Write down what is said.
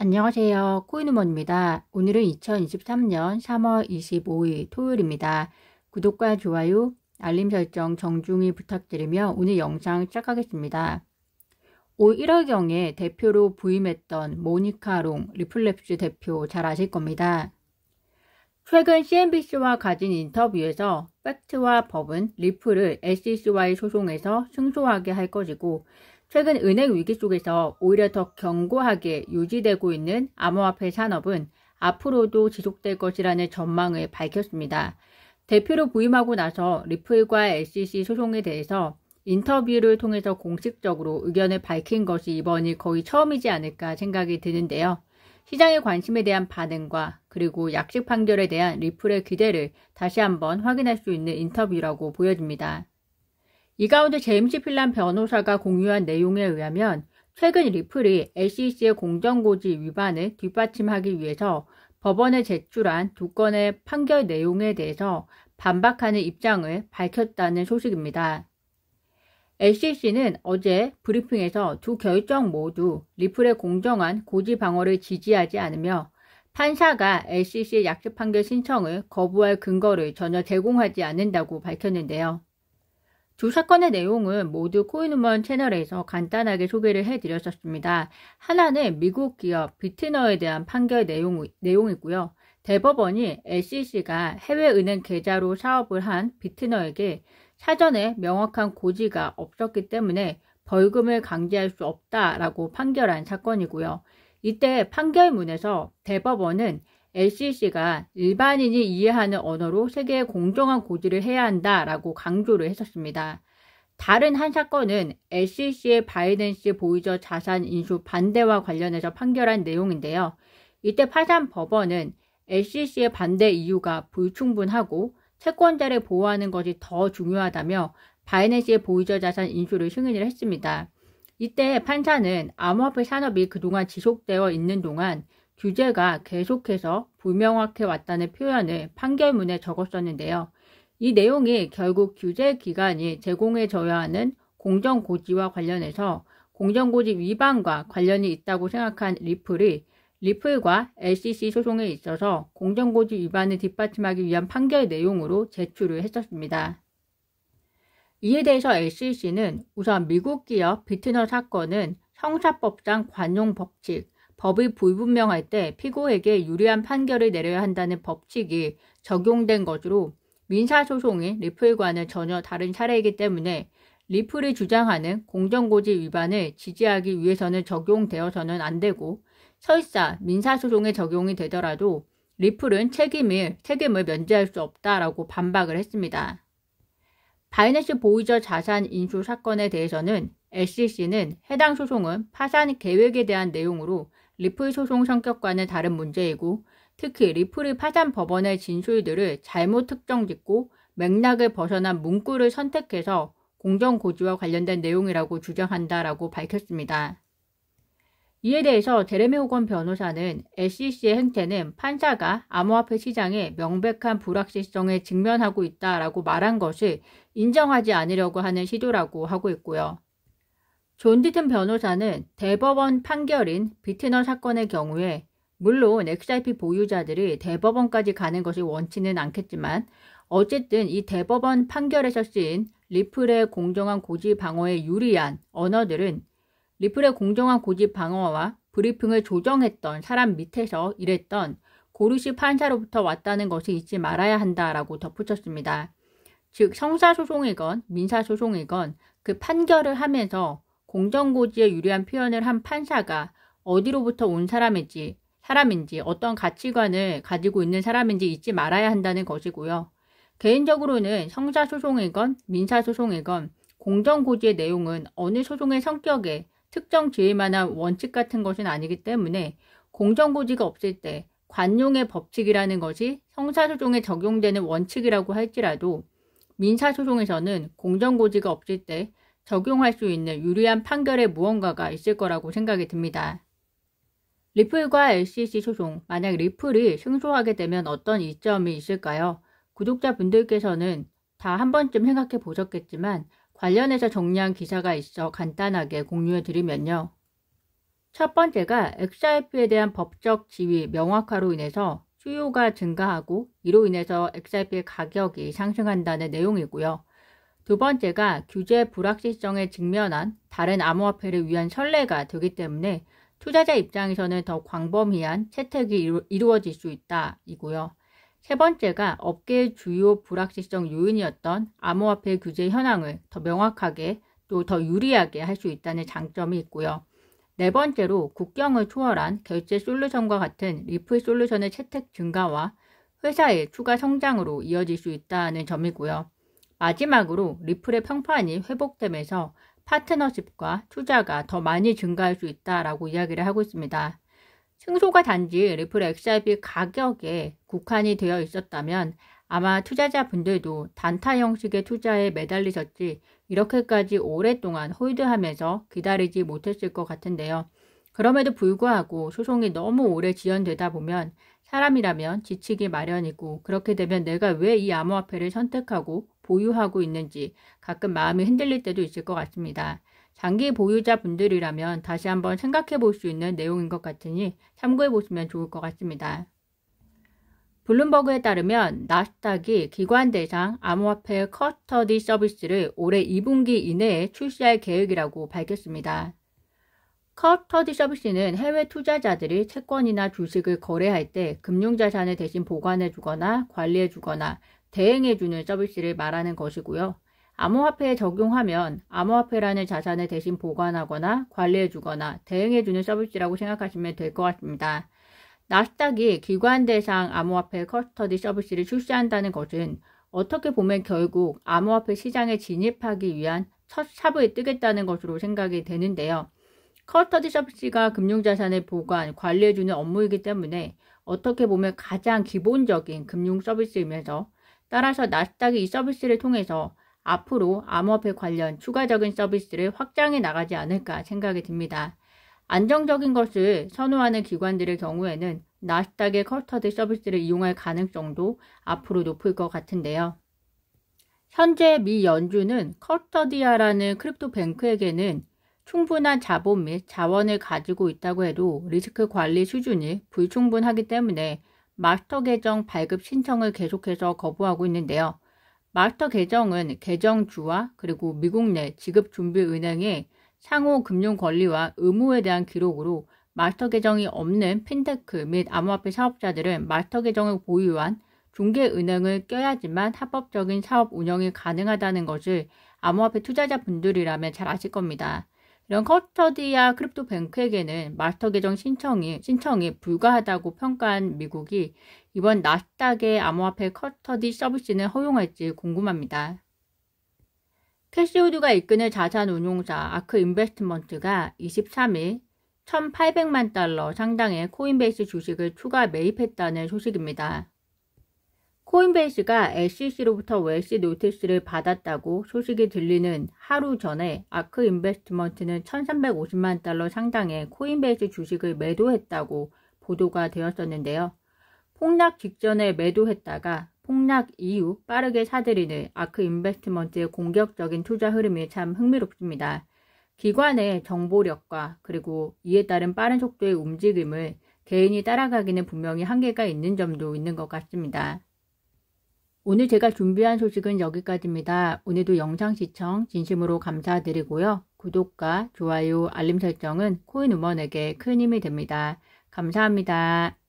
안녕하세요. 코인우먼입니다. 오늘은 2023년 3월 25일 토요일입니다. 구독과 좋아요, 알림 설정 정중히 부탁드리며 오늘 영상 시작하겠습니다. 올 1월경에 대표로 부임했던 모니카 롱 리플랩스 대표 잘 아실 겁니다. 최근 CNBC와 가진 인터뷰에서 팩트와 법은 리플을 SEC와의 소송에서 승소하게 할 것이고, 최근 은행 위기 속에서 오히려 더 견고하게 유지되고 있는 암호화폐 산업은 앞으로도 지속될 것이라는 전망을 밝혔습니다. 대표로 부임하고 나서 리플과 SEC 소송에 대해서 인터뷰를 통해서 공식적으로 의견을 밝힌 것이 이번이 거의 처음이지 않을까 생각이 드는데요. 시장의 관심에 대한 반응과 그리고 약식 판결에 대한 리플의 기대를 다시 한번 확인할 수 있는 인터뷰라고 보여집니다. 이 가운데 제임스 필란 변호사가 공유한 내용에 의하면 최근 리플이 SEC의 공정고지 위반을 뒷받침하기 위해서 법원에 제출한 두 건의 판결 내용에 대해서 반박하는 입장을 밝혔다는 소식입니다. SEC는 어제 브리핑에서 두 결정 모두 리플의 공정한 고지 방어를 지지하지 않으며 판사가 SEC의 약식 판결 신청을 거부할 근거를 전혀 제공하지 않는다고 밝혔는데요. 두 사건의 내용은 모두 코인우먼 채널에서 간단하게 소개를 해드렸었습니다. 하나는 미국 기업 비트너에 대한 판결 내용이고요. 대법원이 SEC가 해외은행 계좌로 사업을 한 비트너에게 사전에 명확한 고지가 없었기 때문에 벌금을 강제할 수 없다라고 판결한 사건이고요. 이때 판결문에서 대법원은 SEC가 일반인이 이해하는 언어로 세계에 공정한 고지를 해야 한다라고 강조를 했었습니다. 다른 한 사건은 SEC의 바이낸시 보이저 자산 인수 반대와 관련해서 판결한 내용인데요. 이때 파산 법원은 SEC의 반대 이유가 불충분하고 채권자를 보호하는 것이 더 중요하다며 바이낸시의 보이저 자산 인수를 승인을 했습니다. 이때 판사는 암호화폐 산업이 그동안 지속되어 있는 동안 규제가 계속해서 불명확해 왔다는 표현을 판결문에 적었었는데요. 이 내용이 결국 규제 기관이 제공해줘야 하는 공정고지와 관련해서 공정고지 위반과 관련이 있다고 생각한 리플과 SEC 소송에 있어서 공정고지 위반을 뒷받침하기 위한 판결 내용으로 제출을 했었습니다. 이에 대해서 SEC는 우선 미국 기업 비트너 사건은 형사법상 관용 법칙, 법이 불분명할 때 피고에게 유리한 판결을 내려야 한다는 법칙이 적용된 것으로 민사소송인 리플과는 전혀 다른 사례이기 때문에 리플이 주장하는 공정고지 위반을 지지하기 위해서는 적용되어서는 안 되고, 설사 민사소송에 적용이 되더라도 리플은 책임을 면제할 수 없다라고 반박을 했습니다. 바이낸시 보이저 자산 인수 사건에 대해서는 SEC는 해당 소송은 파산 계획에 대한 내용으로 리플 소송 성격과는 다른 문제이고, 특히 리플이 파산 법원의 진술들을 잘못 특정짓고 맥락을 벗어난 문구를 선택해서 공정고지와 관련된 내용이라고 주장한다라고 밝혔습니다. 이에 대해서 제레미 호건 변호사는 SEC의 행태는 판사가 암호화폐 시장의 명백한 불확실성에 직면하고 있다라고 말한 것을 인정하지 않으려고 하는 시도라고 하고 있고요. 존 디튼 변호사는 대법원 판결인 비트너 사건의 경우에 물론 XRP 보유자들이 대법원까지 가는 것이 원치는 않겠지만 어쨌든 이 대법원 판결에서 쓰인 리플의 공정한 고지 방어에 유리한 언어들은 리플의 공정한 고지 방어와 브리핑을 조정했던 사람 밑에서 일했던 고르시 판사로부터 왔다는 것을 잊지 말아야 한다라고 덧붙였습니다. 즉 형사소송이건 민사소송이건 그 판결을 하면서 공정고지에 유리한 표현을 한 판사가 어디로부터 온 사람인지 어떤 가치관을 가지고 있는 사람인지 잊지 말아야 한다는 것이고요. 개인적으로는 형사소송이건 민사소송이건 공정고지의 내용은 어느 소송의 성격에 특정 지을 만한 원칙 같은 것은 아니기 때문에 공정고지가 없을 때 관용의 법칙이라는 것이 형사소송에 적용되는 원칙이라고 할지라도 민사소송에서는 공정고지가 없을 때 적용할 수 있는 유리한 판결의 무언가가 있을 거라고 생각이 듭니다. 리플과 SEC 소송, 만약 리플이 승소하게 되면 어떤 이점이 있을까요? 구독자분들께서는 다 한 번쯤 생각해 보셨겠지만 관련해서 정리한 기사가 있어 간단하게 공유해 드리면요. 첫 번째가 XRP에 대한 법적 지위 명확화로 인해서 수요가 증가하고 이로 인해서 XRP의 가격이 상승한다는 내용이고요. 두 번째가 규제 불확실성에 직면한 다른 암호화폐를 위한 선례가 되기 때문에 투자자 입장에서는 더 광범위한 채택이 이루어질 수 있다 이고요. 세 번째가 업계의 주요 불확실성 요인이었던 암호화폐 규제 현황을 더 명확하게 또 더 유리하게 할 수 있다는 장점이 있고요. 네 번째로 국경을 초월한 결제 솔루션과 같은 리플 솔루션의 채택 증가와 회사의 추가 성장으로 이어질 수 있다는 점이고요. 마지막으로 리플의 평판이 회복되면서 파트너십과 투자가 더 많이 증가할 수 있다라고 이야기를 하고 있습니다. 승소가 단지 리플 XRP 가격에 국한이 되어 있었다면 아마 투자자분들도 단타 형식의 투자에 매달리셨지 이렇게까지 오랫동안 홀드하면서 기다리지 못했을 것 같은데요. 그럼에도 불구하고 소송이 너무 오래 지연되다 보면 사람이라면 지치기 마련이고 그렇게 되면 내가 왜 이 암호화폐를 선택하고 보유하고 있는지 가끔 마음이 흔들릴 때도 있을 것 같습니다. 장기 보유자분들이라면 다시 한번 생각해 볼 수 있는 내용인 것 같으니 참고해 보시면 좋을 것 같습니다. 블룸버그에 따르면 나스닥이 기관 대상 암호화폐 커스터디 서비스를 올해 2분기 이내에 출시할 계획이라고 밝혔습니다. 커스터디 서비스는 해외 투자자들이 채권이나 주식을 거래할 때 금융자산을 대신 보관해주거나 관리해주거나 대행해주는 서비스를 말하는 것이고요. 암호화폐에 적용하면 암호화폐라는 자산을 대신 보관하거나 관리해주거나 대행해주는 서비스라고 생각하시면 될 것 같습니다. 나스닥이 기관 대상 암호화폐 커스터디 서비스를 출시한다는 것은 어떻게 보면 결국 암호화폐 시장에 진입하기 위한 첫 삽을 뜨겠다는 것으로 생각이 되는데요. 커스터디 서비스가 금융자산을 보관, 관리해주는 업무이기 때문에 어떻게 보면 가장 기본적인 금융 서비스이면서 따라서 나스닥이 이 서비스를 통해서 앞으로 암호화폐 관련 추가적인 서비스를 확장해 나가지 않을까 생각이 듭니다. 안정적인 것을 선호하는 기관들의 경우에는 나스닥의 커스터디 서비스를 이용할 가능성도 앞으로 높을 것 같은데요. 현재 미 연준은 커스터디아라는 크립토 뱅크에게는 충분한 자본 및 자원을 가지고 있다고 해도 리스크 관리 수준이 불충분하기 때문에 마스터 계정 발급 신청을 계속해서 거부하고 있는데요. 마스터 계정은 계정주와 그리고 미국 내 지급준비은행의 상호 금융 권리와 의무에 대한 기록으로 마스터 계정이 없는 핀테크 및 암호화폐 사업자들은 마스터 계정을 보유한 중개은행을 껴야지만 합법적인 사업 운영이 가능하다는 것을 암호화폐 투자자분들이라면 잘 아실 겁니다. 이런 커스터디아 크립토 뱅크에게는 마스터 계정 신청이 불가하다고 평가한 미국이 이번 나스닥의 암호화폐 커스터디 서비스는 허용할지 궁금합니다. 캐시우드가 이끄는 자산운용사 아크 인베스트먼트가 23일 1,800만 달러 상당의 코인베이스 주식을 추가 매입했다는 소식입니다. 코인베이스가 SEC로부터 웰시 노티스를 받았다고 소식이 들리는 하루 전에 아크 인베스트먼트는 1,350만 달러 상당의 코인베이스 주식을 매도했다고 보도가 되었었는데요. 폭락 직전에 매도했다가 폭락 이후 빠르게 사들이는 아크 인베스트먼트의 공격적인 투자 흐름이 참 흥미롭습니다. 기관의 정보력과 그리고 이에 따른 빠른 속도의 움직임을 개인이 따라가기는 분명히 한계가 있는 점도 있는 것 같습니다. 오늘 제가 준비한 소식은 여기까지입니다. 오늘도 영상 시청 진심으로 감사드리고요. 구독과 좋아요, 알림 설정은 코인우먼에게 큰 힘이 됩니다. 감사합니다.